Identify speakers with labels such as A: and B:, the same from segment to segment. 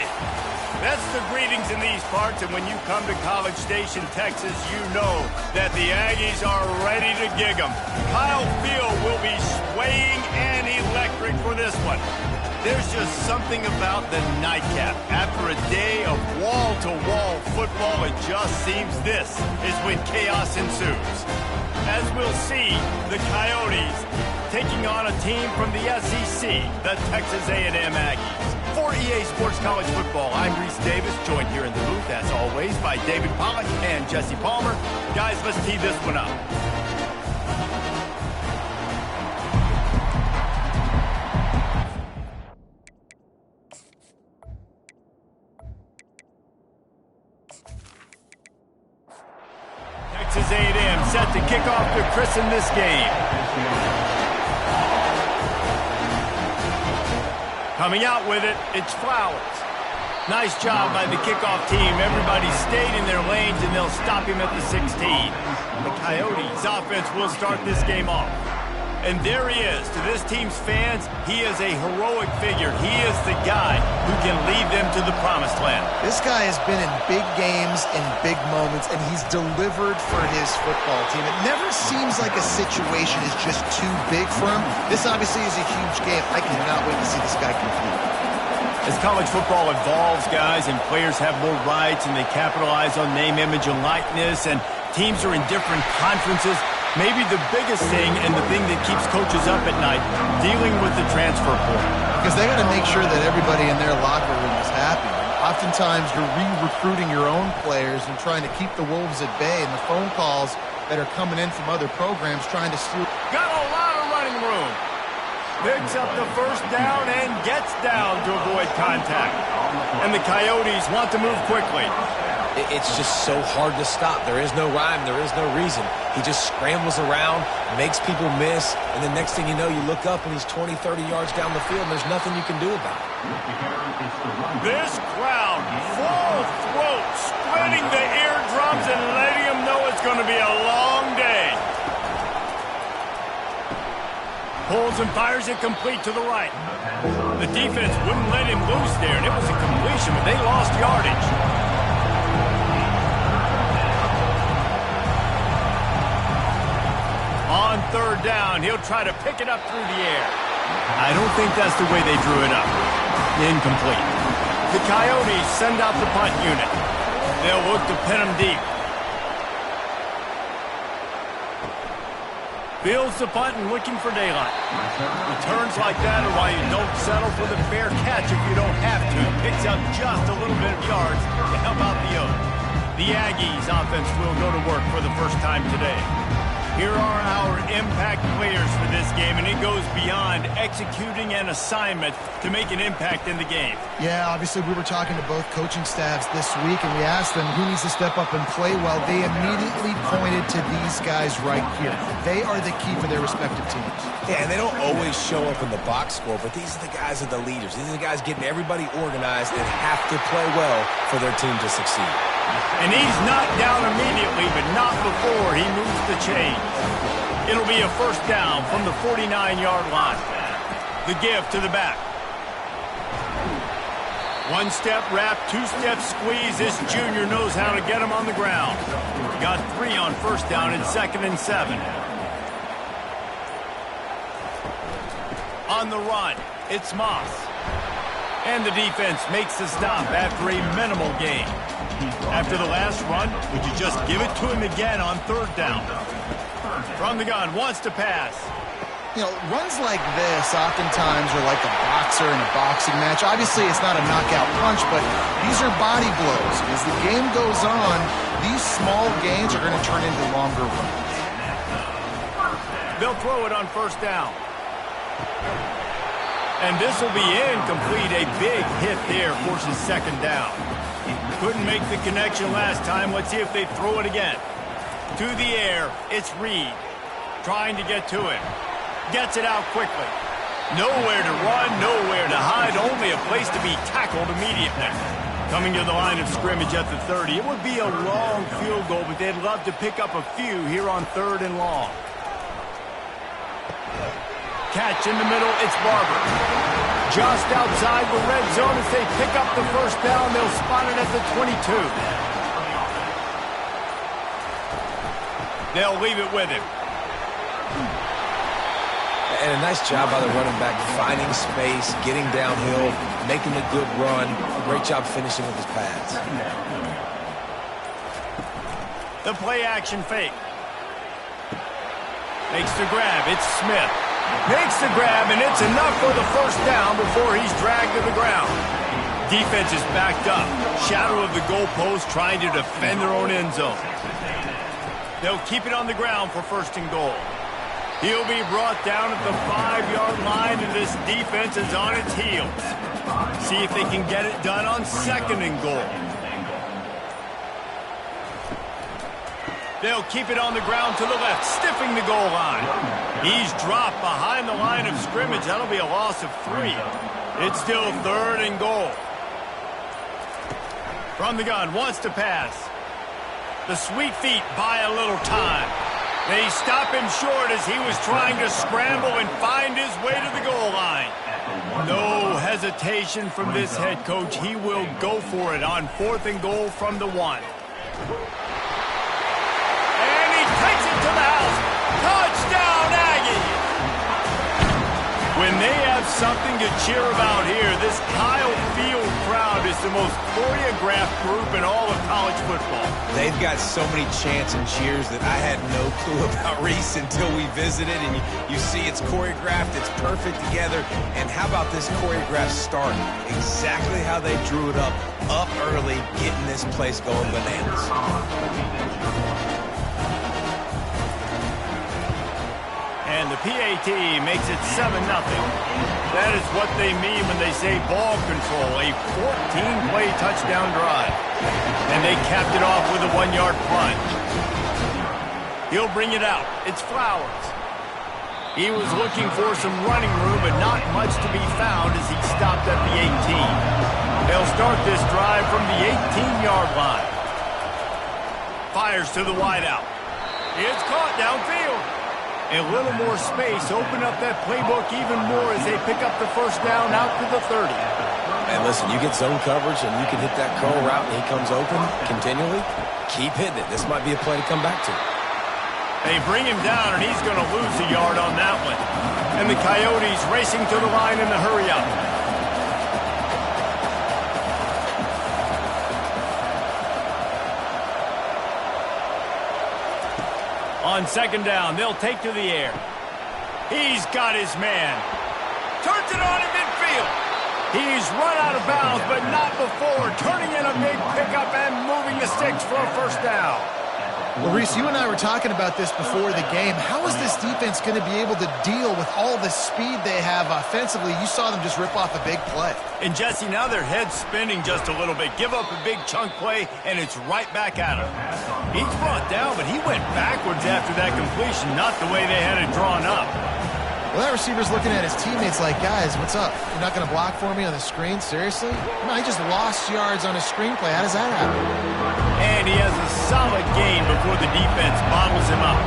A: ready. That's the greetings in these parts, and when you come to College Station, Texas, you know that the Aggies are ready to gig 'em. Kyle Field will be swaying and electric for this one. There's just something about the nightcap. After a day of wall-to-wall football, it just seems this is when chaos ensues. As we'll see, the Coyotes taking on a team from the SEC, the Texas A&M Aggies. For EA Sports College Football, I'm Reese Davis, joined here in the booth, as always, by David Pollack and Jesse Palmer. Guys, let's tee this one up. Texas A&M set to kick off to christen this game. Coming out with it, it's Flowers. Nice job by the kickoff team. Everybody stayed in their lanes, and they'll stop him at the 16. The Coyotes offense will start this game off. And there he is. To this team's fans, he is a heroic figure. He is the guy who can lead them to the promised land.
B: This guy has been in big games and big moments, and he's delivered for his football team. It never seems like a situation is just too big for him. This obviously is a huge game. I cannot wait to see this guy compete.
A: As college football evolves, guys, and players have more rights and they capitalize on name, image, and likeness, and teams are in different conferences, maybe the biggest thing and the thing that keeps coaches up at night, dealing with the transfer portal.
B: Because they got to make sure that everybody in their locker room is happy. Oftentimes, you're re-recruiting your own players and trying to keep the Wolves at bay, and the phone calls that are coming in from other programs trying to steal.
A: Got a lot of running room. Picks up the first down and gets down to avoid contact. And the Coyotes want to move quickly.
C: It's just so hard to stop. There is no rhyme. There is no reason. He just scrambles around, makes people miss, and the next thing you know, you look up and he's 20, 30 yards down the field, and there's nothing you can do about it.
A: This crowd, full throat, splitting the eardrums and letting them know it's going to be a long day. Pulls and fires it complete to the right. The defense wouldn't let him loose there, and it was a completion, but they lost yardage. On third down, he'll try to pick it up through the air. I don't think that's the way they drew it up. Incomplete. The Coyotes send out the punt unit. They'll look to pin him deep. Fields the punt and looking for daylight. Returns like that are why you don't settle for the fair catch if you don't have to. Picks up just a little bit of yards to help out the O's. The Aggies offense will go to work for the first time today. Here are our impact players for this game, and it goes beyond executing an assignment to make an impact in the game.
B: Yeah, obviously we were talking to both coaching staffs this week, and we asked them who needs to step up and play well. They immediately pointed to these guys right here. They are the key for their respective teams.
C: Yeah, and they don't always show up in the box score, but these are the guys that are the leaders. These are the guys getting everybody organized and have to play well for their team to succeed.
A: And he's knocked down immediately, but not before he moves the chain. It'll be a first down from the 49-yard line. The give to the back. One-step wrap, two-step squeeze. This junior knows how to get him on the ground. Got 3 on first down and 2nd and 7. On the run, it's Moss. And the defense makes the stop after a minimal gain. After the last run, would you just give it to him again on third down? From the gun, wants to pass.
B: You know, runs like this oftentimes are like a boxer in a boxing match. Obviously, it's not a knockout punch, but these are body blows. As the game goes on, these small gains are going to turn into longer runs.
A: They'll throw it on first down. And this will be incomplete. A big hit there forces second down. Couldn't make the connection last time. Let's see if they throw it again. To the air, it's Reed. Trying to get to it. Gets it out quickly. Nowhere to run, nowhere to hide. Only a place to be tackled immediately. Coming to the line of scrimmage at the 30. It would be a long field goal, but they'd love to pick up a few here on 3rd and long. Catch in the middle, it's Barber. Just outside the red zone as they pick up the first down. They'll spot it at the 22. They'll leave it with him.
C: And a nice job by the running back, finding space, getting downhill, making a good run. Great job finishing with his pads.
A: The play action fake. Makes the grab. It's Smith. Makes the grab, and it's enough for the first down before he's dragged to the ground. Defense is backed up. Shadow of the goalpost trying to defend their own end zone. They'll keep it on the ground for first and goal. He'll be brought down at the 5-yard line, and this defense is on its heels. See if they can get it done on second and goal. They'll keep it on the ground to the left, stiffing the goal line. He's dropped behind the line of scrimmage. That'll be a loss of 3. It's still third and goal. From the gun, wants to pass. The sweet feet buy a little time. They stop him short as he was trying to scramble and find his way to the goal line. No hesitation from this head coach. He will go for it on fourth and goal from the 1. And he takes it to the house. Touchdown, Aggies! When they have something to cheer about here, this Kyle Field crowd is the most choreographed group in all of college football.
C: They've got so many chants and cheers that I had no clue about Reese until we visited, and you see it's choreographed, it's perfect together. And how about this choreographed start? Exactly how they drew it up early, getting this place going bananas.
A: And the PAT makes it 7-0. That is what they mean when they say ball control, a 14-play touchdown drive. And they capped it off with a 1-yard punt. He'll bring it out. It's Flowers. He was looking for some running room, but not much to be found as he stopped at the 18. They'll start this drive from the 18-yard line. Fires to the wideout. It's caught downfield. A little more space, open up that playbook even more as they pick up the first down out to the 30.
C: And listen, you get zone coverage and you can hit that curl route and he comes open continually. Keep hitting it. This might be a play to come back to.
A: They bring him down and he's going to lose a yard on that one. And the Coyotes racing to the line in the hurry up. On second down, they'll take to the air. He's got his man. Turns it on in midfield. He's run out of bounds, but not before. Turning in a big pickup and moving the sticks for a first down.
B: Well, Reese, you and I were talking about this before the game. How is this defense going to be able to deal with all the speed they have offensively? You saw them just rip off a big play.
A: And, Jesse, now their head's spinning just a little bit. Give up a big chunk play, and it's right back at him. He's brought down, but he went backwards after that completion, not the way they had it drawn up.
B: Well, that receiver's looking at his teammates like, guys, what's up? You're not going to block for me on the screen? Seriously? No, he just lost yards on a screenplay. How does that happen?
A: And he has a solid gain before the defense bottles him up.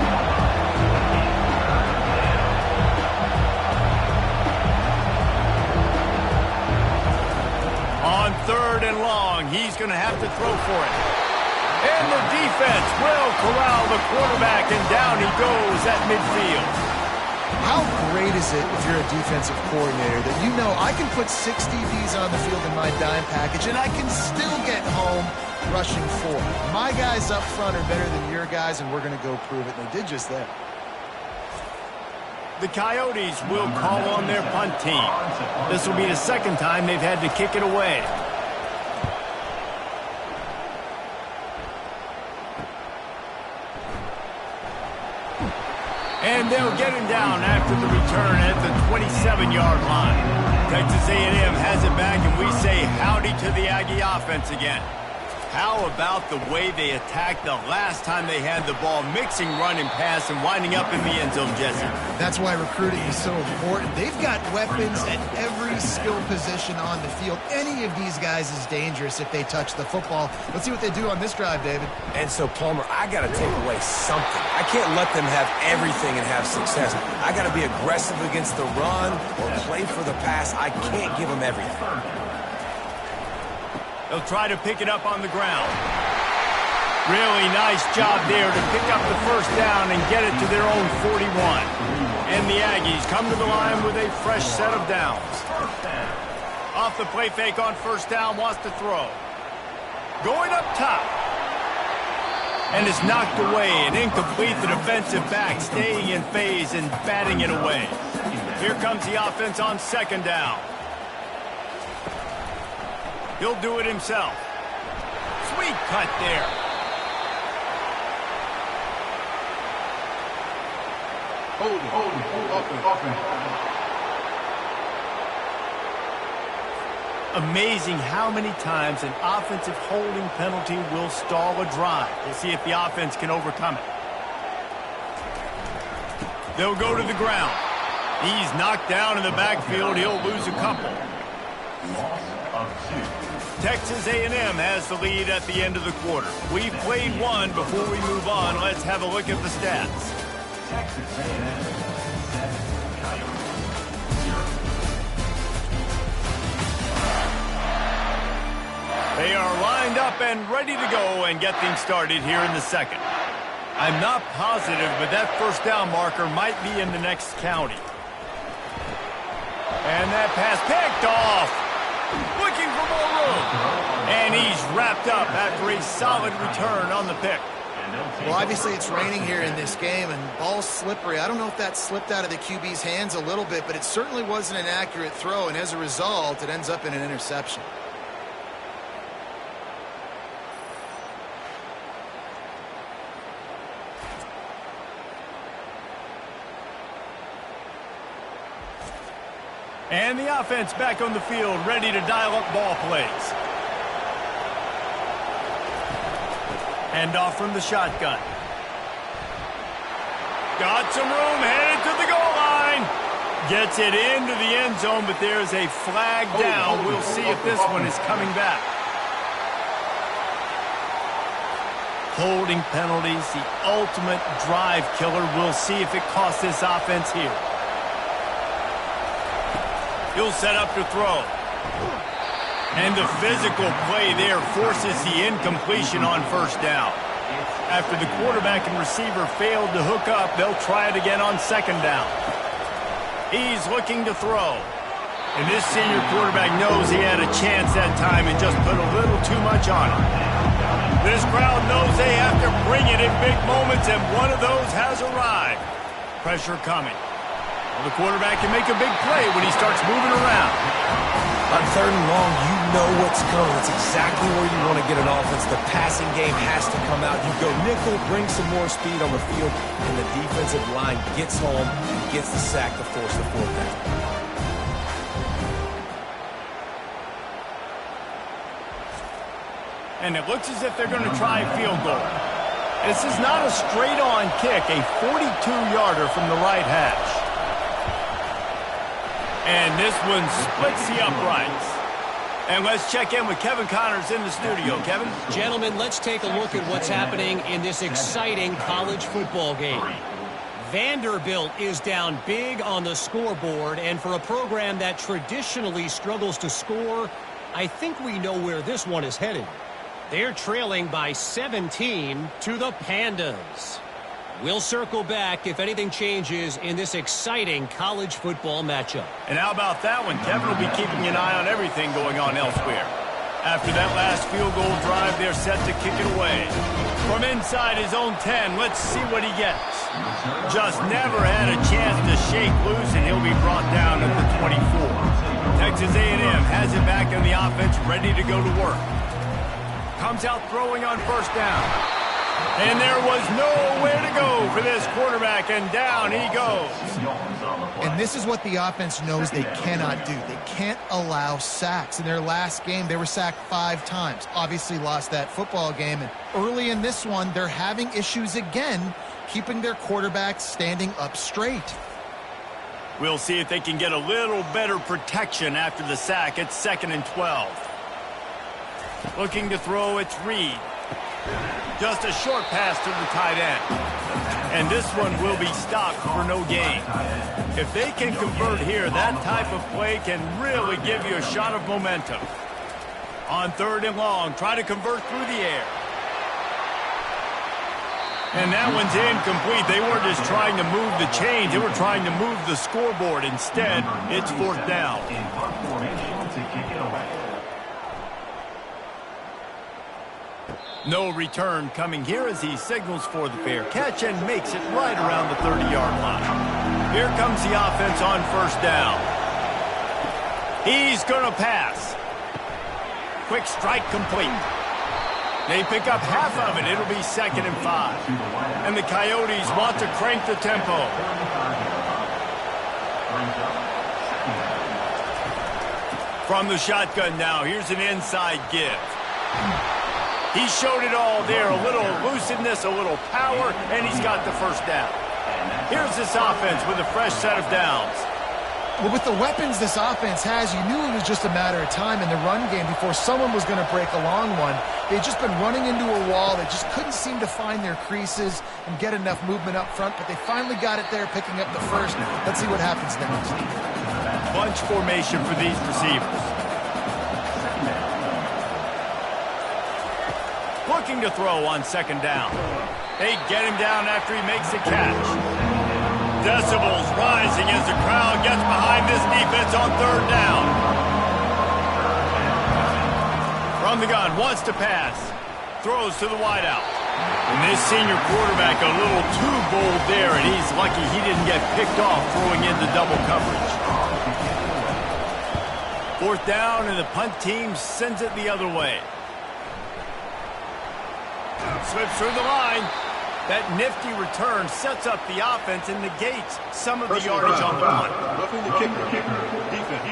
A: On third and long, he's going to have to throw for it. And the defense will corral the quarterback, and down he goes at midfield.
B: How great is it if you're a defensive coordinator that you know I can put 6 DBs on the field in my dime package and I can still get home rushing 4. My guys up front are better than your guys, and we're going to go prove it. And they did just that.
A: The Coyotes will call on their punt team. This will be the second time they've had to kick it away. And they'll get him down after the return at the 27-yard line. Texas A&M has it back, and we say howdy to the Aggie offense again. How about the way they attacked the last time they had the ball, mixing run and pass and winding up in the end zone, Jesse?
B: That's why recruiting is so important. They've got weapons at every skill position on the field. Any of these guys is dangerous if they touch the football. Let's see what they do on this drive, David.
C: And so, Palmer, I got to take away something. I can't let them have everything and have success. I got to be aggressive against the run or play for the pass. I can't give them everything.
A: They'll try to pick it up on the ground. Really nice job there to pick up the first down and get it to their own 41. And the Aggies come to the line with a fresh set of downs. Off the play fake on first down, wants to throw. Going up top. And it's knocked away and incomplete. The defensive back staying in phase and batting it away. Here comes the offense on second down. He'll do it himself. Sweet cut there. Amazing how many times an offensive holding penalty will stall a drive. We'll see if the offense can overcome it. They'll go to the ground. He's knocked down in the backfield. He'll lose a couple. Texas A&M has the lead at the end of the quarter. We've played one. Before we move on, let's have a look at the stats. Texas A&M 7, Coyotes 0. They are lined up and ready to go and get things started here in the second. I'm not positive, but that first down marker might be in the next county. And that pass picked off. Looking for more room. And he's wrapped up after a solid return on the pick.
B: Well, obviously it's raining here in this game, and ball's slippery. I don't know if that slipped out of the QB's hands a little bit, but it certainly wasn't an accurate throw, and as a result, it ends up in an interception.
A: And the offense back on the field, ready to dial up ball plays. Hand off from the shotgun. Got some room, headed to the goal line. Gets it into the end zone, but there's a flag down. We'll see if this one is coming back. Holding penalties, the ultimate drive killer. We'll see if it costs this offense here. He'll set up to throw. And the physical play there forces the incompletion on first down. After the quarterback and receiver failed to hook up, they'll try it again on second down. He's looking to throw. And this senior quarterback knows he had a chance that time and just put a little too much on it. This crowd knows they have to bring it in big moments, and one of those has arrived. Pressure coming. The quarterback can make a big play when he starts moving around.
C: On third and long, you know what's coming. It's exactly where you want to get an offense. The passing game has to come out. You go nickel, bring some more speed on the field, and the defensive line gets home and gets the sack to force the fourth down.
A: And it looks as if they're going to try a field goal. This is not a straight-on kick, a 42-yarder from the right hash. And this one splits the uprights. And let's check in with Kevin Connors in the studio. Kevin?
D: Gentlemen, let's take a look at what's happening in this exciting college football game. Vanderbilt is down big on the scoreboard, and for a program that traditionally struggles to score, I think we know where this one is headed. They're trailing by 17 to the Pandas. We'll circle back if anything changes in this exciting college football matchup.
A: And how about that one? Kevin will be keeping an eye on everything going on elsewhere. After that last field goal drive, they're set to kick it away. From inside his own 10, let's see what he gets. Just never had a chance to shake loose, and he'll be brought down at the 24. Texas A&M has it back in the offense, ready to go to work. Comes out throwing on first down. And there was nowhere to go for this quarterback, and down he goes.
B: And this is what the offense knows they cannot do. They can't allow sacks. In their last game, they were sacked 5 times. Obviously lost that football game. And early in this one, they're having issues again keeping their quarterback standing up straight.
A: We'll see if they can get a little better protection after the sack. It's 2nd and 12. Looking to throw, it's Reed. Just a short pass to the tight end. And this one will be stopped for no gain. If they can convert here, that type of play can really give you a shot of momentum. On 3rd and long, try to convert through the air. And that one's incomplete. They weren't just trying to move the chains. They were trying to move the scoreboard. Instead, it's 4th down. No return coming here as he signals for the fair catch and makes it right around the 30-yard line. Here comes the offense on 1st down. He's going to pass. Quick strike complete. They pick up half of it. It'll be 2nd and 5. And the Coyotes want to crank the tempo. From the shotgun now, here's an inside give. He showed it all there, a little elusiveness, a little power, and he's got the 1st down. Here's this offense with a fresh set of downs.
B: Well, with the weapons this offense has, you knew it was just a matter of time in the run game before someone was going to break a long one. They'd just been running into a wall. They just couldn't seem to find their creases and get enough movement up front, but they finally got it there, picking up the 1st. Let's see what happens next.
A: Bunch formation for these receivers. Looking to throw on 2nd down. They get him down after he makes the catch. Decibels rising as the crowd gets behind this defense on 3rd down. From the gun, wants to pass. Throws to the wideout. And this senior quarterback a little too bold there, and he's lucky he didn't get picked off throwing into double coverage. 4th down, and the punt team sends it the other way. Slips through the line. That nifty return sets up the offense and negates some of the yardage on the punt.
E: Roughing the kicker. Defense.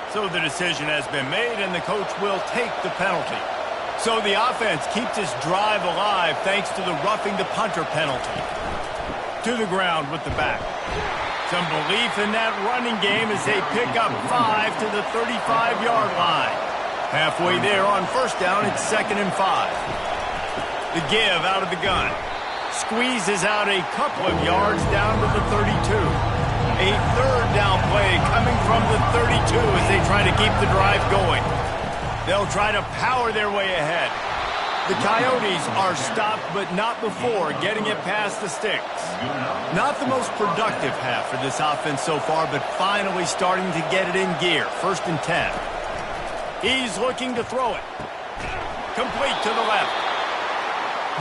A: So the decision has been made, and the coach will take the penalty. So the offense keeps its drive alive thanks to the roughing the punter penalty. To the ground with the back. Some belief in that running game as they pick up 5 to the 35-yard line. Halfway there on 1st down, it's 2nd and 5. The give out of the gun. Squeezes out a couple of yards down to the 32. A 3rd down play coming from the 32 as they try to keep the drive going. They'll try to power their way ahead. The Coyotes are stopped, but not before getting it past the sticks. Not the most productive half for this offense so far, but finally starting to get it in gear. 1st and 10. He's looking to throw it. Complete to the left.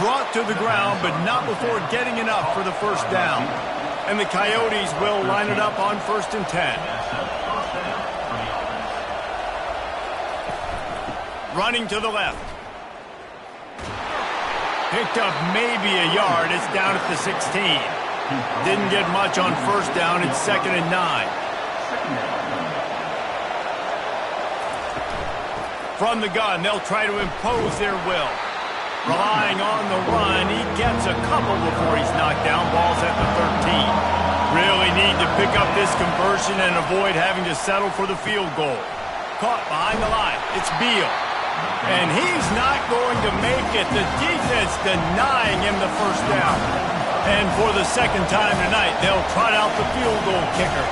A: Brought to the ground, but not before getting enough for the 1st down. And the Coyotes will line it up on 1st and 10. Running to the left. Picked up maybe a yard. It's down at the 16. Didn't get much on 1st down. It's 2nd and 9. From the gun, they'll try to impose their will. Relying on the run, he gets a couple before he's knocked down. Ball's at the 13. Really need to pick up this conversion and avoid having to settle for the field goal. Caught behind the line. It's Beal. And he's not going to make it. The defense denying him the 1st down. And for the 2nd time tonight, they'll trot out the field goal kicker.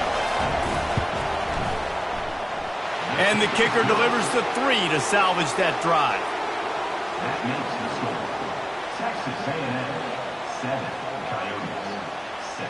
A: And the kicker delivers the 3 to salvage that drive.
E: That makes the score. Texas A&M 7, Coyotes 6.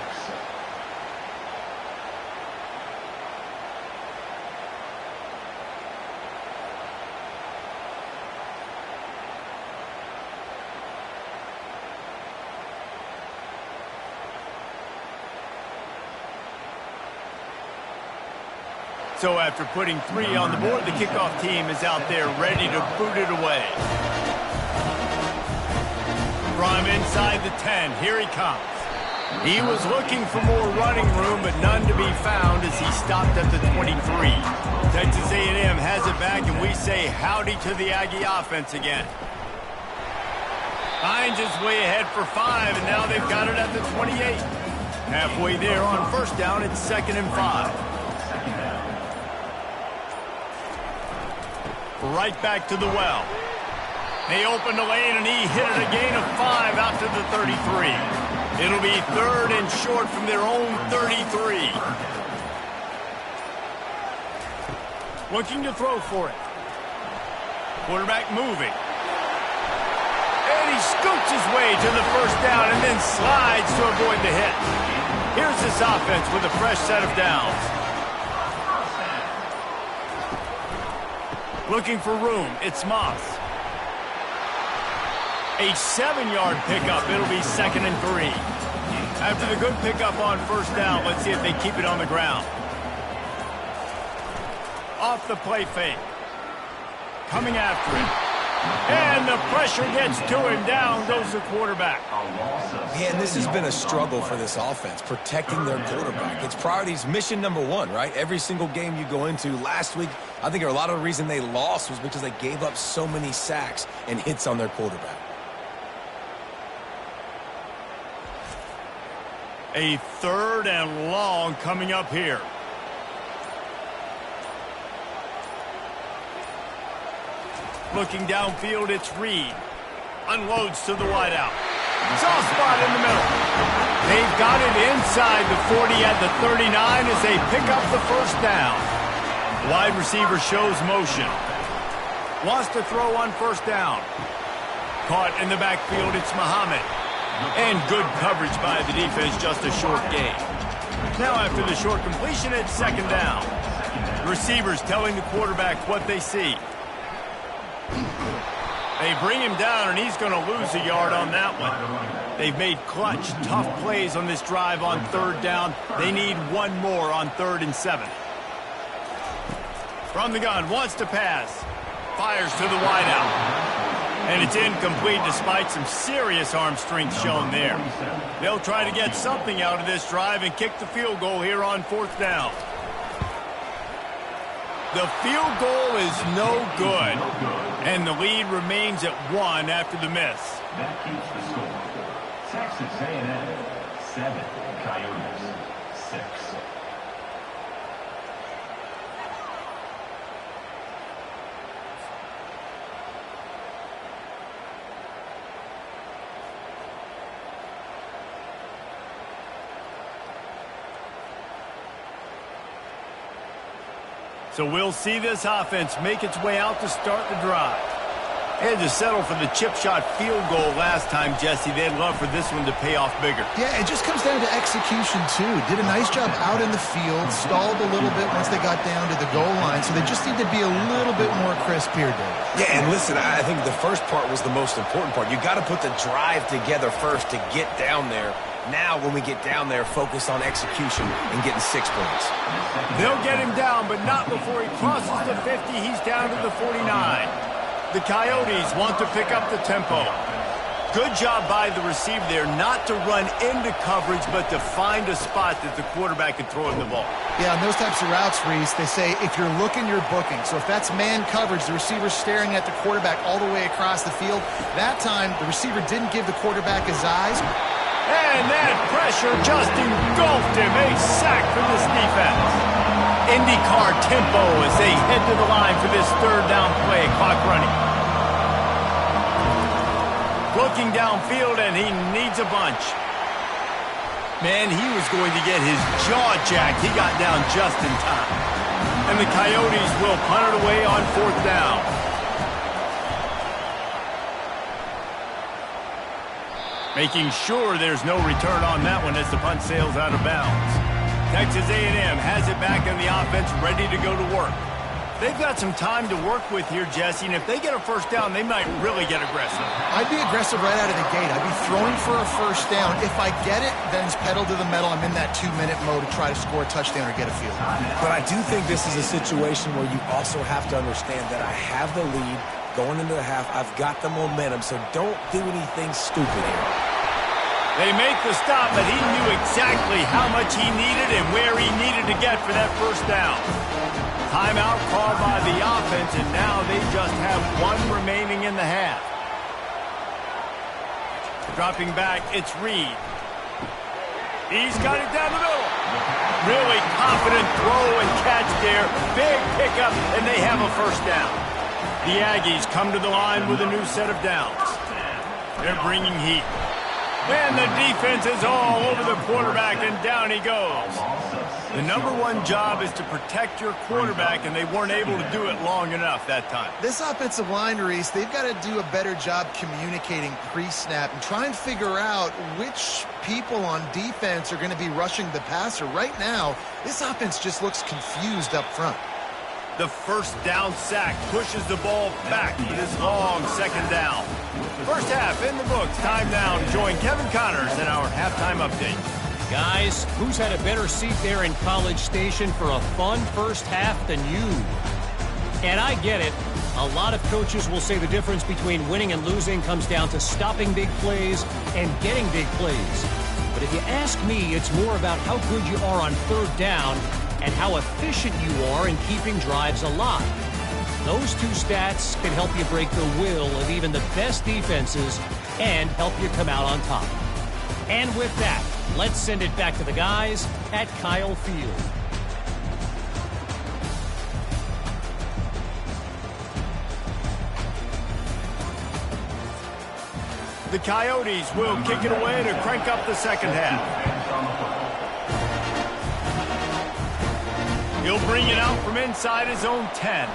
A: So after putting 3 on the board, the kickoff team is out there ready to boot it away. the 10. Here he comes. He was looking for more running room, but none to be found as he stopped at the 23. Texas A&M has it back, and we say howdy to the Aggie offense again. Hines is way ahead for 5, and now they've got it at the 28. Halfway there on first down, it's 2nd and 5. Right back to the well. They opened the lane, and he hit it a gain of 5 out to the 33. It'll be 3rd and short from their own 33. Looking to throw for it. Quarterback moving. And he scoots his way to the first down and then slides to avoid the hit. Here's this offense with a fresh set of downs. Looking for room. It's Moss. A 7-yard pickup. It'll be 2nd and 3. After the good pickup on first down, let's see if they keep it on the ground. Off the play fake. Coming after him. And the pressure gets to him. Down goes the quarterback.
C: Yeah, and this has been a struggle for this offense, protecting their quarterback. It's priorities mission number 1, right? Every single game you go into. Last week, I think a lot of the reason they lost was because they gave up so many sacks and hits on their quarterback.
A: A 3rd and long coming up here. Looking downfield, it's Reed. Unloads to the wideout. Soft spot in the middle. They've got it inside the 40 at the 39 as they pick up the first down. Wide receiver shows motion. Wants to throw on first down. Caught in the backfield, it's Muhammad. And good coverage by the defense, just a short gain. Now after the short completion, it's 2nd down. The receivers telling the quarterback what they see. They bring him down, and he's going to lose a yard on that one. They've made clutch, tough plays on this drive on 3rd down. They need one more on 3rd and 7. From the gun, wants to pass. Fires to the wideout. And it's incomplete despite some serious arm strength shown there. They'll try to get something out of this drive and kick the field goal here on 4th down. The field goal is no good. And the lead remains at 1 after the miss.
E: That keeps the score. Texas A&M 7, Coyotes 6.
A: So we'll see this offense make its way out to start the drive. They had to settle for the chip shot field goal last time, Jesse. They'd love for this one to pay off bigger.
B: Yeah, it just comes down to execution, too. Did a nice job out in the field, stalled a little bit once they got down to the goal line, so they just need to be a little bit more crisp here, Dave.
C: Yeah, and listen, I think the first part was the most important part. You got to put the drive together first to get down there. Now, when we get down there, focus on execution and getting 6 points.
A: They'll get him down, but not before he crosses the 50. He's down to the 49. The Coyotes want to pick up the tempo. Good job by the receiver there not to run into coverage, but to find a spot that the quarterback can throw him the ball.
B: Yeah, on those types of routes, Reese, they say if you're looking, you're booking. So if that's man coverage, the receiver's staring at the quarterback all the way across the field. That time, the receiver didn't give the quarterback his eyes.
A: And that pressure just engulfed him. A sack for this defense. IndyCar tempo as they head to the line for this 3rd down play. Clock running. Looking downfield, and he needs a bunch. Man, he was going to get his jaw jacked. He got down just in time. And the Coyotes will punt it away on 4th down. Making sure there's no return on that one as the punt sails out of bounds. Texas A&M has it back in the offense, ready to go to work. They've got some time to work with here, Jesse, and if they get a first down, they might really get aggressive.
B: I'd be aggressive right out of the gate. I'd be throwing for a first down. If I get it, then it's pedal to the metal. I'm in that 2-minute mode to try to score a touchdown or get a field.
C: But I do think this is a situation where you also have to understand that I have the lead going into the half. I've got the momentum, so don't do anything stupid here.
A: They make the stop, but he knew exactly how much he needed and where he needed to get for that first down. Timeout called by the offense, and now they just have one remaining in the half. Dropping back, it's Reed. He's got it down the middle. Really confident throw and catch there. Big pickup, and they have a first down. The Aggies come to the line with a new set of downs. They're bringing heat. And the defense is all over the quarterback, and down he goes. The number one job is to protect your quarterback, and they weren't able to do it long enough that time.
B: This offensive line, Reese, they've got to do a better job communicating pre-snap and try and figure out which people on defense are going to be rushing the passer. Right now, this offense just looks confused up front.
A: The first down sack pushes the ball back with his long second down. First half in the books. Time now to join Kevin Connors in our halftime update.
D: Guys, who's had a better seat there in College Station for a fun first half than you? And I get it. A lot of coaches will say the difference between winning and losing comes down to stopping big plays and getting big plays. But if you ask me, it's more about how good you are on third down and how efficient you are in keeping drives alive. Those two stats can help you break the will of even the best defenses and help you come out on top. And with that, let's send it back to the guys at Kyle Field.
A: The Coyotes will kick it away to crank up the second half. He'll bring it out from inside his own 10.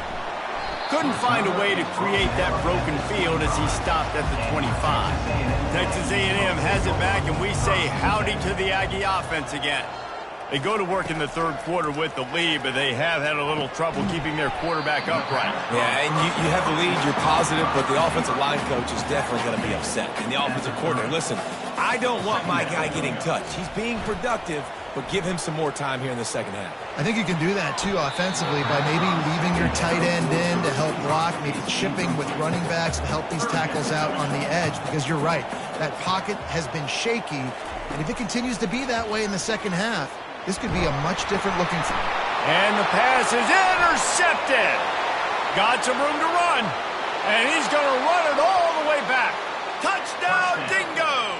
A: Couldn't find a way to create that broken field as he stopped at the 25. Texas A&M has it back, and we say howdy to the Aggie offense again. They go to work in the third quarter with the lead, but they have had a little trouble keeping their quarterback upright.
C: Yeah, and you have the lead, you're positive, but the offensive line coach is definitely going to be upset. And the offensive coordinator, listen, I don't want my guy getting touched. He's being productive, but give him some more time here in the second half.
B: I think you can do that, too, offensively, by maybe leaving your tight end in to help block, maybe chipping with running backs to help these tackles out on the edge, because you're right. That pocket has been shaky, and if it continues to be that way in the second half, this could be a much different looking.
A: And the pass is intercepted. Got some room to run, and he's going to run it all the way back. Touchdown, Dingoes!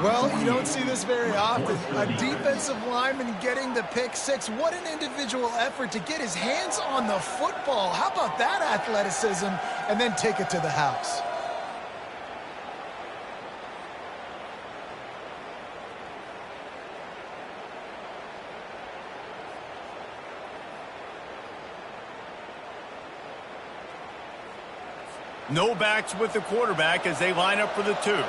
B: Well, you don't see this very often. A defensive lineman getting the pick six. What an individual effort to get his hands on the football. How about that athleticism? And then take it to the house.
A: No backs with the quarterback as they line up for the two.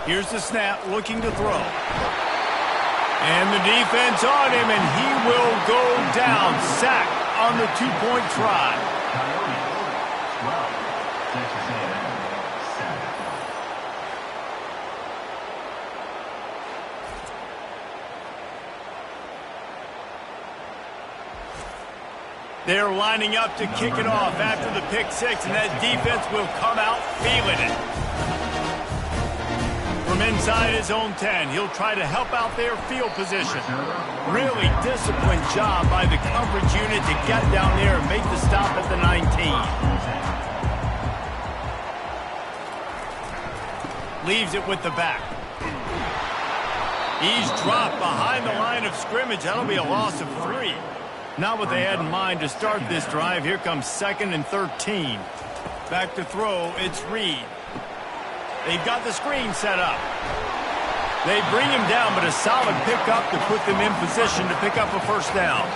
A: Here's the snap, looking to throw. And the defense on him, and he will go down. Sacked on the two-point try. They're lining up to kick it off after the pick six, and that defense will come out feeling it. From inside his own 10, he'll try to help out their field position. Really disciplined job by the coverage unit to get down there and make the stop at the 19. Leaves it with the back. He's dropped behind the line of scrimmage. That'll be a loss of 3. Not what they had in mind to start this drive. Here comes 2nd and 13. Back to throw, it's Reed. They've got the screen set up. They bring him down, but a solid pickup to put them in position to pick up a first down.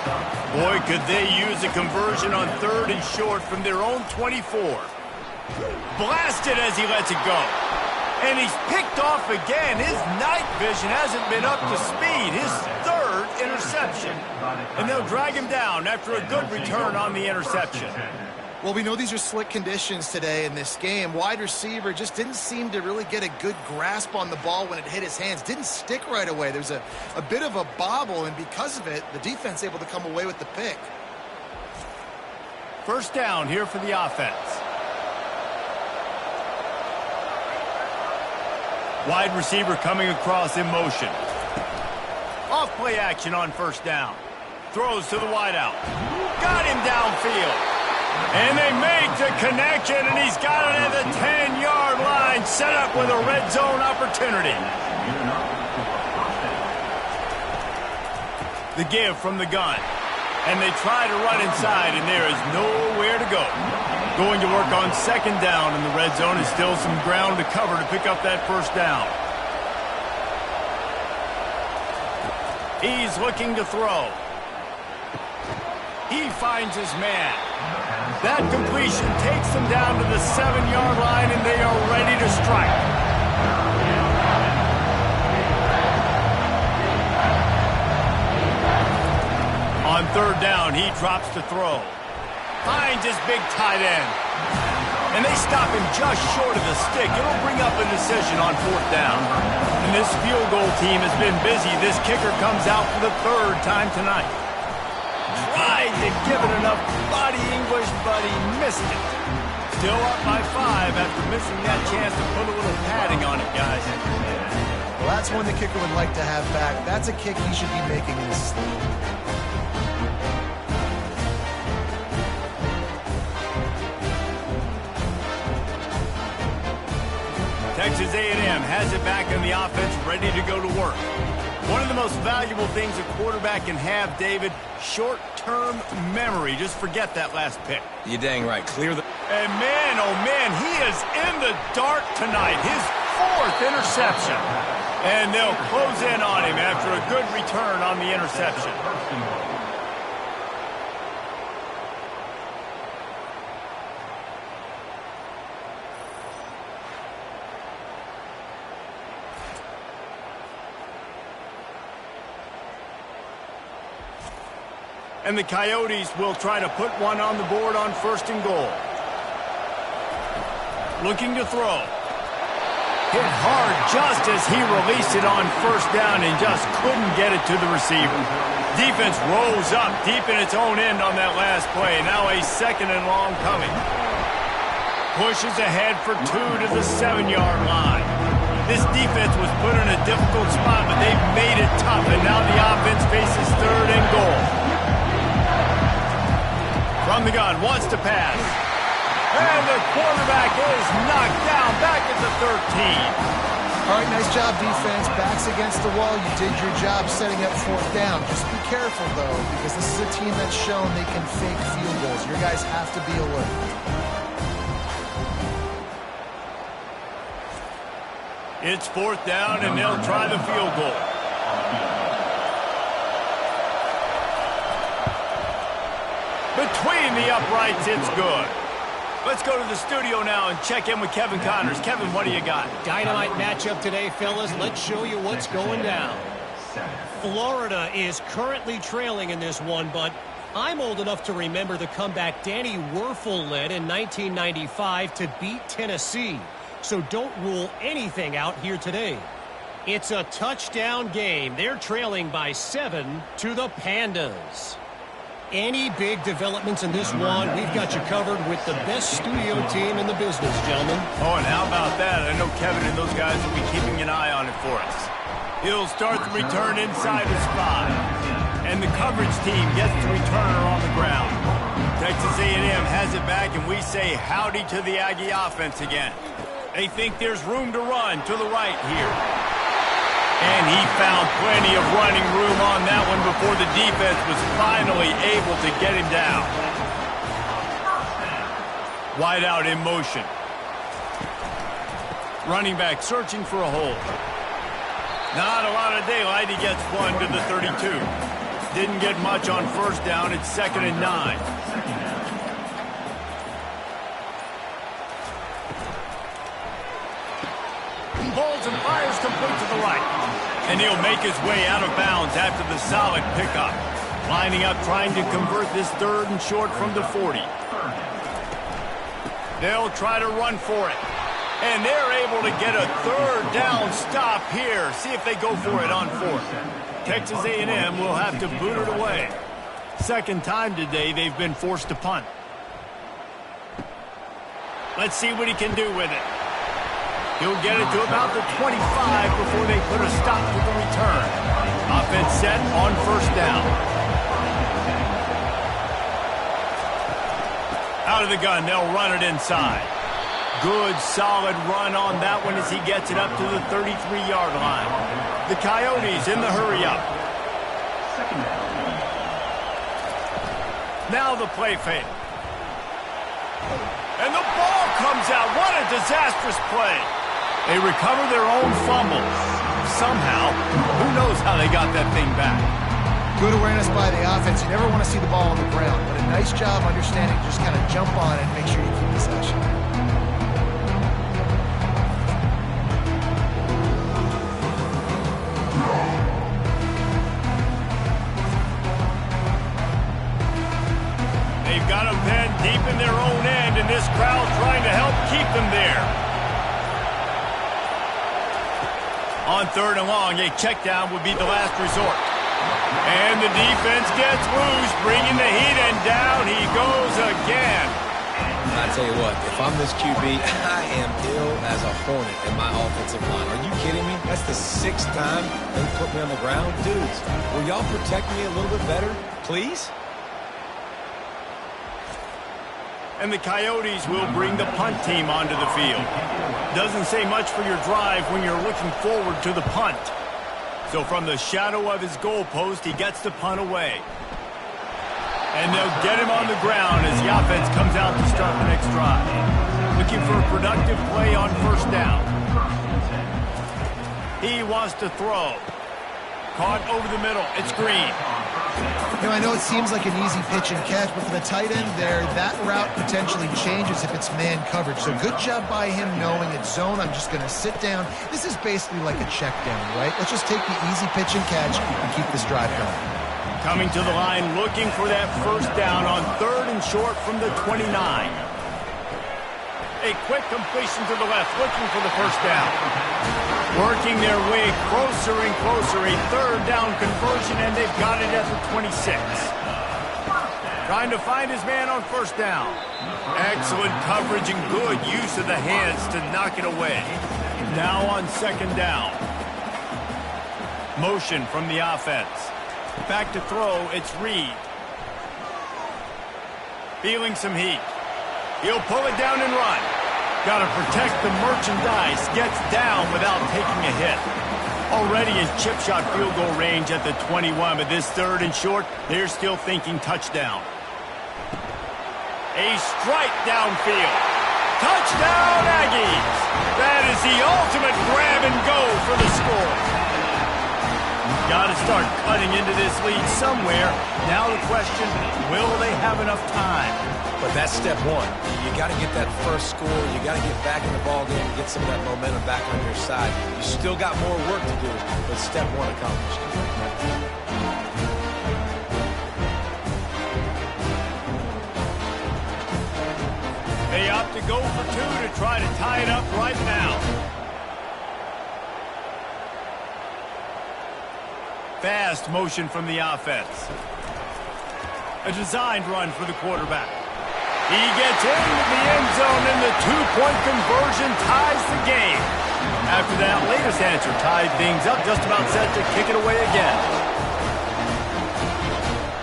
A: Boy, could they use a conversion on 3rd and short from their own 24. Blasted as he lets it go. And he's picked off again. His night vision hasn't been up to speed. His 3rd interception. And they'll drag him down after a good return on the interception.
B: Well, we know these are slick conditions today in this game. Wide receiver just didn't seem to really get a good grasp on the ball when it hit his hands. Didn't stick right away. There's a bit of a bobble, and because of it, the defense able to come away with the pick.
A: First down here for the offense. Wide receiver coming across in motion. Off play action on first down. Throws to the wideout. Got him downfield. And they make the connection, and he's got it at the 10-yard line, set up with a red zone opportunity. The give from the gun. And they try to run inside, and there is nowhere to go. Going to work on second down, and the red zone is still some ground to cover to pick up that first down. He's looking to throw. He finds his man. That completion takes them down to the 7-yard line, and they are ready to strike. On third down, he drops to throw. Finds his big tight end. And they stop him just short of the stick. It'll bring up a decision on fourth down. And this field goal team has been busy. This kicker comes out for the third time tonight. Tried to give it enough body English, but he missed it. Still up by 5 after missing that chance to put a little padding on it, guys.
B: Well, that's one the kicker would like to have back. That's a kick he should be making in his sleep.
A: Texas A&M has it back on the offense, ready to go to work. One of the most valuable things a quarterback can have, David, short-term memory. Just forget that last pick.
C: You're dang right. Clear the...
A: And man, oh man, he is in the dark tonight. His 4th interception. And they'll close in on him after a good return on the interception. And the Coyotes will try to put one on the board on first and goal. Looking to throw. Hit hard just as he released it on first down and just couldn't get it to the receiver. Defense rose up deep in its own end on that last play. Now a second and long coming. Pushes ahead for 2 to the 7-yard line. This defense was put in a difficult spot, but they've made it tough, and now the offense faces third and goal. From the gun, wants to pass. And the quarterback is knocked down back at the 13.
B: All right, nice job, defense. Backs against the wall. You did your job setting up fourth down. Just be careful, though, because this is a team that's shown they can fake field goals. Your guys have to be alert.
A: It's fourth down, and they'll try the field goal. Between the uprights, it's good. Let's go to the studio now and check in with Kevin Connors. Kevin, what do you got?
D: Dynamite matchup today, fellas. Let's show you what's going down. Florida is currently trailing in this one, but I'm old enough to remember the comeback Danny Werfel led in 1995 to beat Tennessee. So don't rule anything out here today. It's a touchdown game. They're trailing by 7 to the Pandas. Any big developments in this one, we've got you covered with the best studio team in the business, gentlemen.
A: Oh, and how about that? I know Kevin and those guys will be keeping an eye on it for us. He'll start the return inside the spot. And the coverage team gets the returner on the ground. Texas A&M has it back, and we say howdy to the Aggie offense again. They think there's room to run to the right here. And he found plenty of running room on that one before the defense was finally able to get him down. Wide out in motion. Running back searching for a hole. Not a lot of daylight. He gets one to the 32. Didn't get much on first down. It's 2nd and 9. Pulls and fires complete to the right. And he'll make his way out of bounds after the solid pickup. Lining up, trying to convert this 3rd and short from the 40. They'll try to run for it. And they're able to get a 3rd down stop here. See if they go for it on 4th. Texas A&M will have to boot it away. 2nd time today they've been forced to punt. Let's see what he can do with it. He'll get it to about the 25 before they put a stop to the return. Offense set on first down. Out of the gun, they'll run it inside. Good, solid run on that one as he gets it up to the 33-yard line. The Coyotes in the hurry-up. Now the play fake. And the ball comes out. What a disastrous play. They recover their own fumble. Somehow, who knows how they got that thing back.
B: Good awareness by the offense. You never want to see the ball on the ground, but a nice job understanding to just kind of jump on it and make sure you keep possession.
A: They've got them pinned deep in their own end, and this crowd trying to help keep them there. On third and long, a check down would be the last resort. And the defense gets loose, bringing the heat, and down he goes again.
C: I tell you what, if I'm this QB, I am ill as a hornet in my offensive line. Are you kidding me? That's the 6th time they put me on the ground. Dudes, will y'all protect me a little bit better, please?
A: And the Coyotes will bring the punt team onto the field. Doesn't say much for your drive when you're looking forward to the punt. So from the shadow of his goalpost, he gets the punt away. And they'll get him on the ground as the offense comes out to start the next drive. Looking for a productive play on first down. He wants to throw. Caught over the middle. It's Green.
B: You know, I know it seems like an easy pitch and catch, but for the tight end there, that route potentially changes if it's man coverage. So good job by him knowing it's zone. I'm just going to sit down. This is basically like a check down, right? Let's just take the easy pitch and catch and keep this drive going.
A: Coming to the line, looking for that first down on third and short from the 29. A quick completion to the left, looking for the first down. Working their way closer and closer, a third down conversion, and they've got it at the 26. Trying to find his man on first down. Excellent coverage and good use of the hands to knock it away. Now on second down. Motion from the offense. Back to throw, it's Reed. Feeling some heat. He'll pull it down and run. Got to protect the merchandise. Gets down without taking a hit. Already in chip shot field goal range at the 21, but this third and short, they're still thinking touchdown. A strike downfield. Touchdown, Aggies! That is the ultimate grab and go for the score. Got to start cutting into this lead somewhere. Now the question, will they have enough time?
C: But that's step one. You got to get that first score. You got to get back in the ball game and get some of that momentum back on your side. You still got more work to do, but step one accomplished.
A: They opt to go for two to try to tie it up right now. Fast motion from the offense. A designed run for the quarterback. He gets into the end zone, and the two-point conversion ties the game. After that latest answer tied things up, just about set to kick it away again.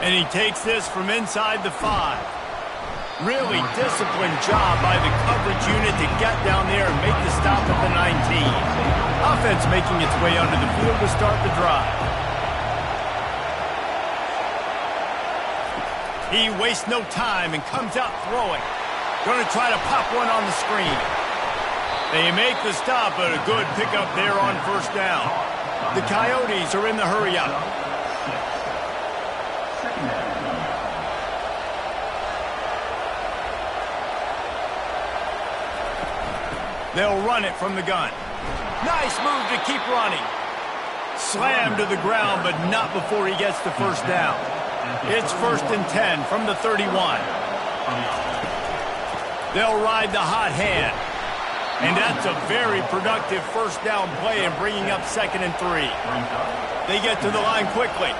A: And he takes this from inside the 5. Really disciplined job by the coverage unit to get down there and make the stop at the 19. Offense making its way onto the field to start the drive. He wastes no time and comes out throwing. Going to try to pop one on the screen. They make the stop, but a good pickup there on first down. The Coyotes are in the hurry-up. They'll run it from the gun. Nice move to keep running. Slammed to the ground, but not before he gets the first down. It's 1st and 10 from the 31. They'll ride the hot hand. And that's a very productive first down play and bringing up 2nd and 3. They get to the line quickly.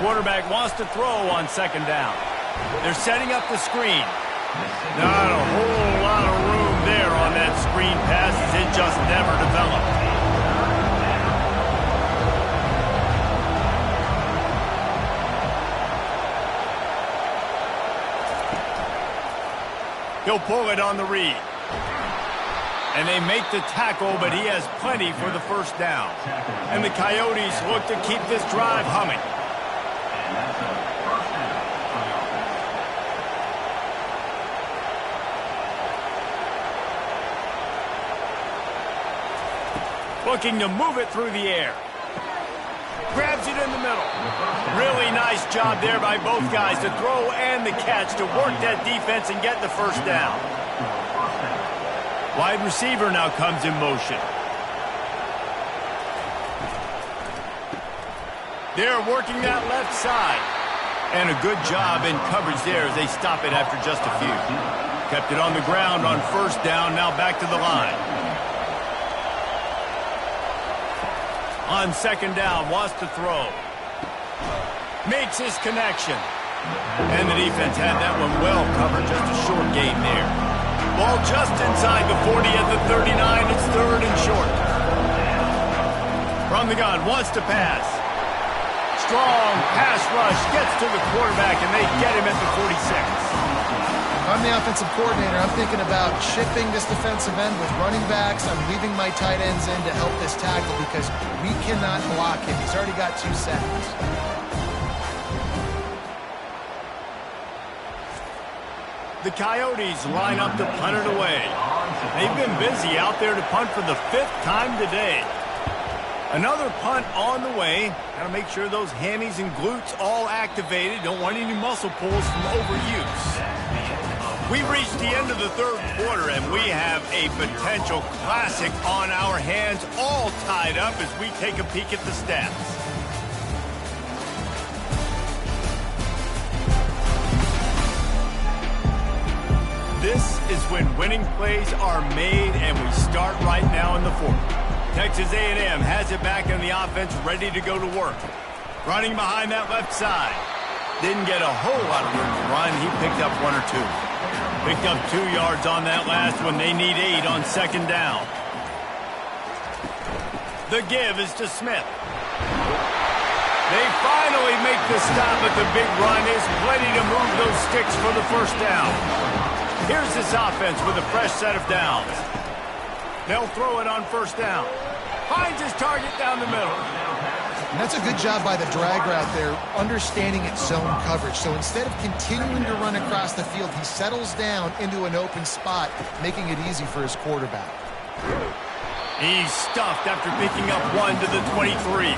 A: quarterback wants to throw on second down. They're setting up the screen. Not a whole lot of room there on that screen pass as it just never developed. He'll pull it on the read. And they make the tackle, but he has plenty for the first down. And the Coyotes look to keep this drive humming. Looking to move it through the air. Grabs it in the middle. Really nice job there by both guys to throw and the catch to work that defense and get the first down. Wide receiver now comes in motion. They're working that left side. And a good job in coverage there as they stop it after just a few. Kept it on the ground on first down, now back to the line. On second down, wants to throw. Makes his connection. And the defense had that one well covered, just a short gain there. Ball just inside the 40 at the 39. It's third and short. From the gun, wants to pass. Strong pass rush, gets to the quarterback, and they get him at the 46.
B: I'm the offensive coordinator. I'm thinking about shifting this defensive end with running backs. I'm leaving my tight ends in to help this tackle because we cannot block him. He's already got 2 sacks.
A: The Coyotes line up to punt it away. They've been busy out there to punt for the 5th time today. Another punt on the way. Got to make sure those hammies and glutes all activated. Don't want any muscle pulls from overuse. We've reached the end of the third quarter, and we have a potential classic on our hands, all tied up as we take a peek at the stats. This is when winning plays are made, and we start right now in the fourth. Texas A&M has it back in the offense, ready to go to work. Running behind that left side. Didn't get a whole lot of room to run. He picked up 1 or 2. Picked up 2 yards on that last one. They need 8 on second down. The give is to Smith. They finally make the stop, but the big run is plenty to move those sticks for the first down. Here's this offense with a fresh set of downs. They'll throw it on first down. Finds his target down the middle.
B: And that's a good job by the drag route there, understanding its zone coverage. So instead of continuing to run across the field, he settles down into an open spot, making it easy for his quarterback.
A: He's stuffed after picking up 1 to the 23.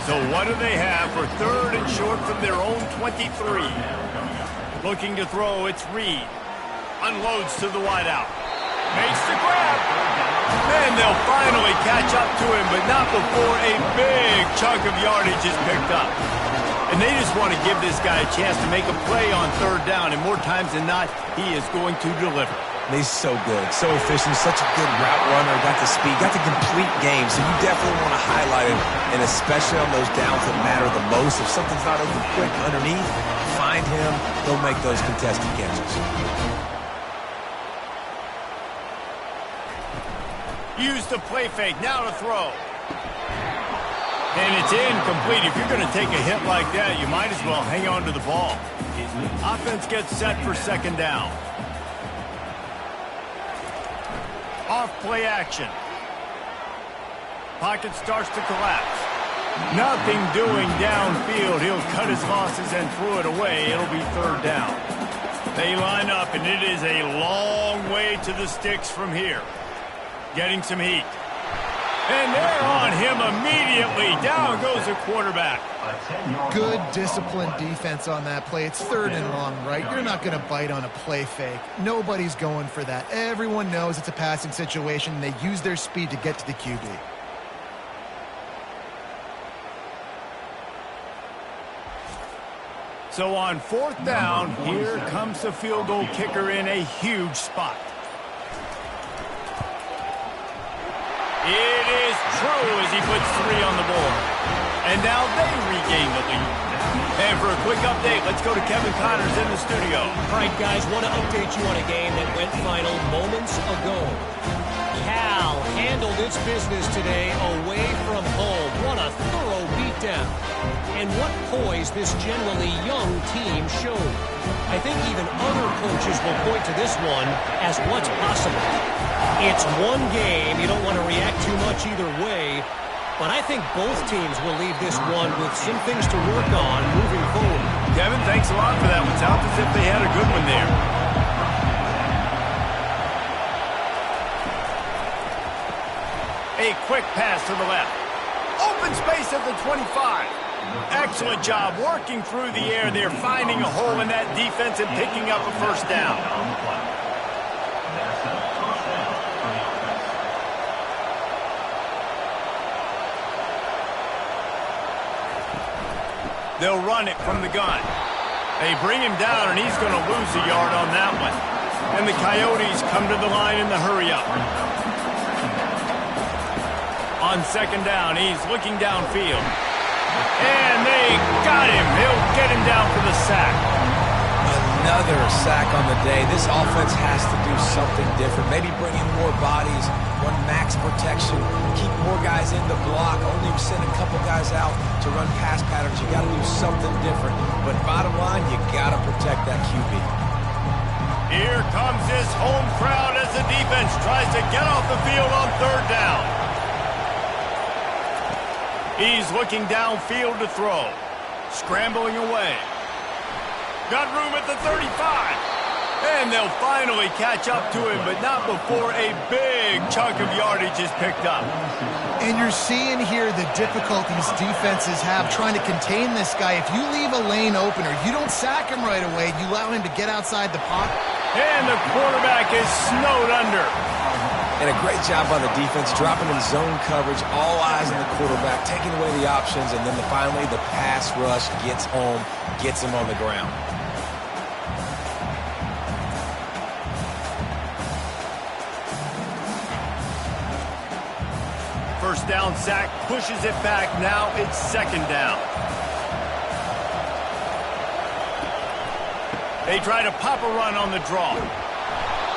A: So what do they have for third and short from their own 23? Looking to throw, it's Reed. Unloads to the wideout. Makes the grab. And they'll finally catch up to him, but not before a big chunk of yardage is picked up. And they just want to give this guy a chance to make a play on third down, and more times than not, he is going to deliver.
C: He's so good, so efficient, such a good route runner, got the speed, got the complete game, so you definitely want to highlight him, and especially on those downs that matter the most. If something's not open quick underneath, find him, he'll make those contested catches.
A: Use the play fake, now to throw. And it's incomplete. If you're going to take a hit like that, you might as well hang on to the ball. Offense gets set for second down. Off play action. Pocket starts to collapse. Nothing doing downfield. He'll cut his losses and throw it away. It'll be third down. They line up, and it is a long way to the sticks from here. Getting some heat. And they're on him immediately. Down goes the quarterback.
B: Good disciplined defense on that play. It's third and long, right? You're not going to bite on a play fake. Nobody's going for that. Everyone knows it's a passing situation, and they use their speed to get to the QB.
A: So on fourth down, here comes the field goal kicker in a huge spot. It is true as he puts 3 on the board. And now they regain the lead. And for a quick update, let's go to Kevin Connors in the studio.
D: All right, guys, want to update you on a game that went final moments ago. Cal handled its business today away from home. What a thorough beatdown. And what poise this generally young team showed. I think even other coaches will point to this one as what's possible. It's one game. You don't want to react too much either way. But I think both teams will leave this one with some things to work on moving forward.
A: Kevin, thanks a lot for that one. Sounds as if they had a good one there. A quick pass to the left. Open space at the 25. Excellent job working through the air there, finding a hole in that defense and picking up a first down. They'll run it from the gun. They bring him down, and he's going to lose a yard on that one. And the Coyotes come to the line in the hurry-up. On second down, he's looking downfield. And they got him. He'll get him down for the sack.
C: Another sack on the day. This offense has to do something different. Maybe bring in more bodies, run max protection, keep more guys in the block, only send a couple guys out to run pass patterns. You got to do something different. But bottom line, you got to protect that QB.
A: Here comes his home crowd as the defense tries to get off the field on third down. He's looking downfield to throw. Scrambling away. Got room at the 35. And they'll finally catch up to him, but not before a big chunk of yardage is picked up.
B: And you're seeing here the difficulties defenses have trying to contain this guy. If you leave a lane open or you don't sack him right away, you allow him to get outside the pocket.
A: And the quarterback is snowed under.
C: And a great job by the defense, dropping in zone coverage, all eyes on the quarterback, taking away the options, and then finally the pass rush gets home, gets him on the ground.
A: First down sack, pushes it back. Now it's second down. They try to pop a run on the draw.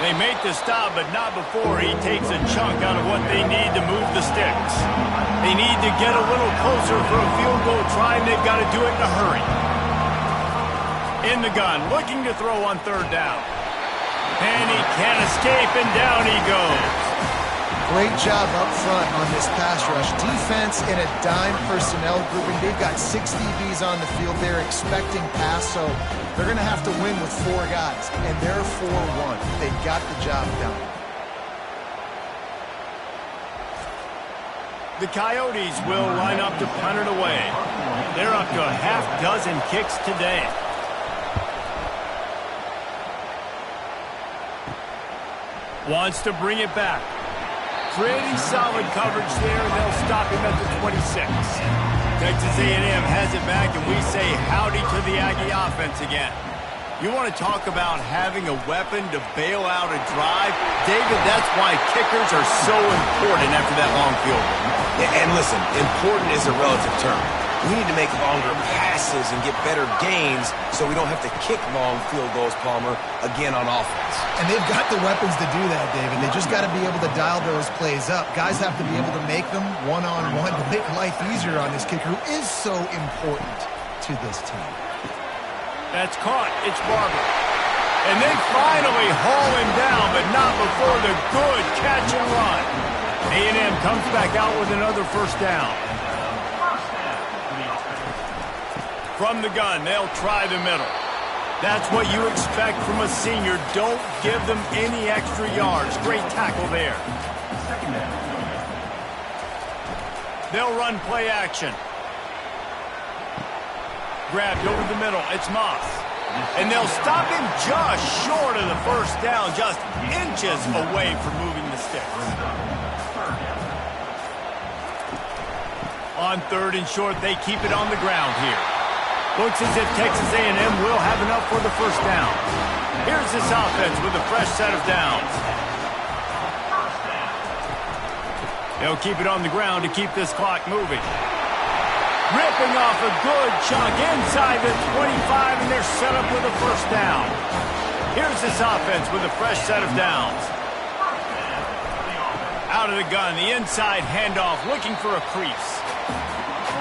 A: They make the stop, but not before he takes a chunk out of what they need to move the sticks. They need to get a little closer for a field goal try, and they've got to do it in a hurry. In the gun, looking to throw on third down. And he can't escape, and down he goes.
B: Great job up front on this pass rush. Defense in a dime personnel grouping. They've got 6 DBs on the field. They're expecting pass, so they're going to have to win with 4 guys, and they're 4-1. They got the job done.
A: The Coyotes will line up to punt it away. They're up to a half dozen kicks today. Wants to bring it back. Pretty solid coverage there, and they'll stop him at the 26. Texas A&M has it back, and we say howdy to the Aggie offense again. You want to talk about having a weapon to bail out a drive? David, that's why kickers are so important after that long field goal.
C: And listen, important is a relative term. We need to make longer passes and get better gains so we don't have to kick long field goals, Palmer, again on offense.
B: And they've got the weapons to do that, David. They just got to be able to dial those plays up. Guys have to be able to make them one-on-one to make life easier on this kicker, who is so important to this team.
A: That's caught. It's Barber. And they finally haul him down, but not before the good catch and run. A&M comes back out with another first down. From the gun, they'll try the middle. That's what you expect from a senior. Don't give them any extra yards. Great tackle there. They'll run play action. Grabbed over the middle. It's Moss. And they'll stop him just short of the first down, just inches away from moving the sticks. On third and short, they keep it on the ground here. Looks as if Texas A&M will have enough for the first down. Here's this offense with a fresh set of downs. They'll keep it on the ground to keep this clock moving. Ripping off a good chunk inside the 25, and they're set up with a first down. Here's this offense with a fresh set of downs. Out of the gun, the inside handoff, looking for a crease.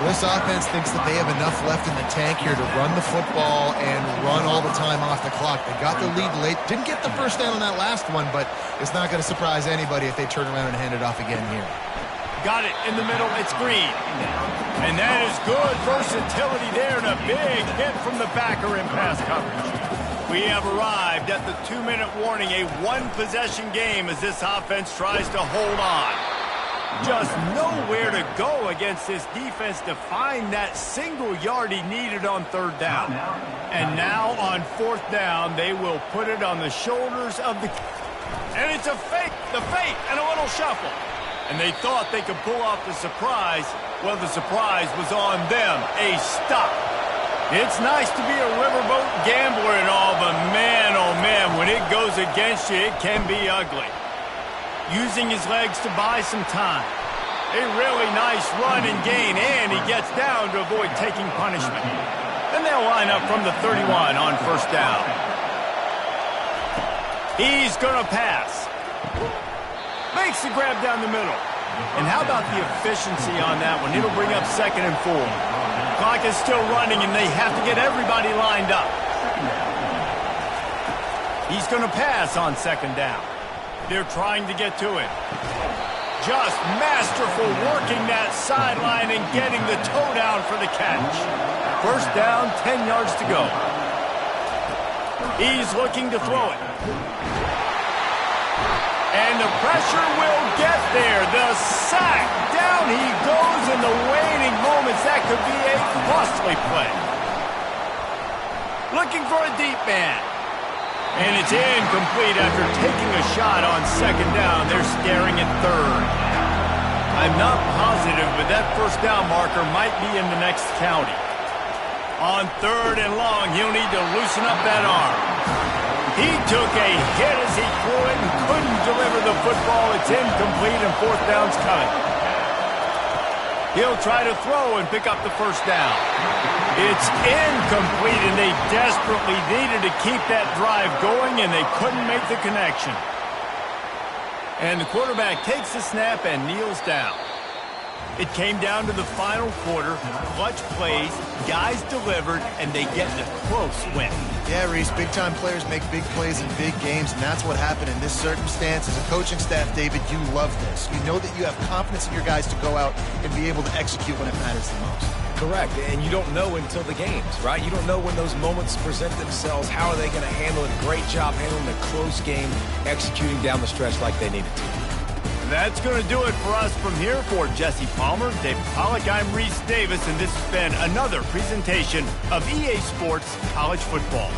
B: Well, this offense thinks that they have enough left in the tank here to run the football and run all the time off the clock. They got the lead late. Didn't get the first down on that last one, but it's not going to surprise anybody if they turn around and hand it off again here.
A: Got it in the middle. It's Green. And that is good versatility there and a big hit from the backer in pass coverage. We have arrived at the 2-minute warning, a one-possession game as this offense tries to hold on. Just nowhere to go against this defense to find that single yard he needed on third down. And now on fourth down, they will put it on the shoulders of the... And it's a fake, and a little shuffle. And they thought they could pull off the surprise. Well, the surprise was on them, a stop. It's nice to be a riverboat gambler and all, but man, oh man, when it goes against you, it can be ugly. Using his legs to buy some time. A really nice run and gain, and he gets down to avoid taking punishment. Then they'll line up from the 31 on first down. He's going to pass. Makes the grab down the middle. And how about the efficiency on that one? It'll bring up 2nd and 4. Clock is still running, and they have to get everybody lined up. He's going to pass on 2nd down. They're trying to get to it. Just masterful working that sideline and getting the toe down for the catch. First down, 10 yards to go. He's looking to throw it. And the pressure will get there. The sack. Down he goes in the waning moments. That could be a costly play. Looking for a deep man. And it's incomplete after taking a shot on 2nd down. They're staring at 3rd. I'm not positive, but that first down marker might be in the next county. On 3rd and long, he'll need to loosen up that arm. He took a hit as he threw it and couldn't deliver the football. It's incomplete and 4th down's coming. He'll try to throw and pick up the first down. It's incomplete, and they desperately needed to keep that drive going, and they couldn't make the connection. And the quarterback takes the snap and kneels down. It came down to the final quarter, clutch plays, guys delivered, and they get a close win.
B: Yeah, Reese, big-time players make big plays in big games, and that's what happened in this circumstance. As a coaching staff, David, you love this. You know that you have confidence in your guys to go out and be able to execute when it matters the most.
C: Correct, and you don't know until the games, right? You don't know when those moments present themselves. How are they going to handle it? Great job handling a close game, executing down the stretch like they needed to.
A: That's going to do it for us from here. For Jesse Palmer, David Pollack, I'm Reese Davis, and this has been another presentation of EA Sports College Football.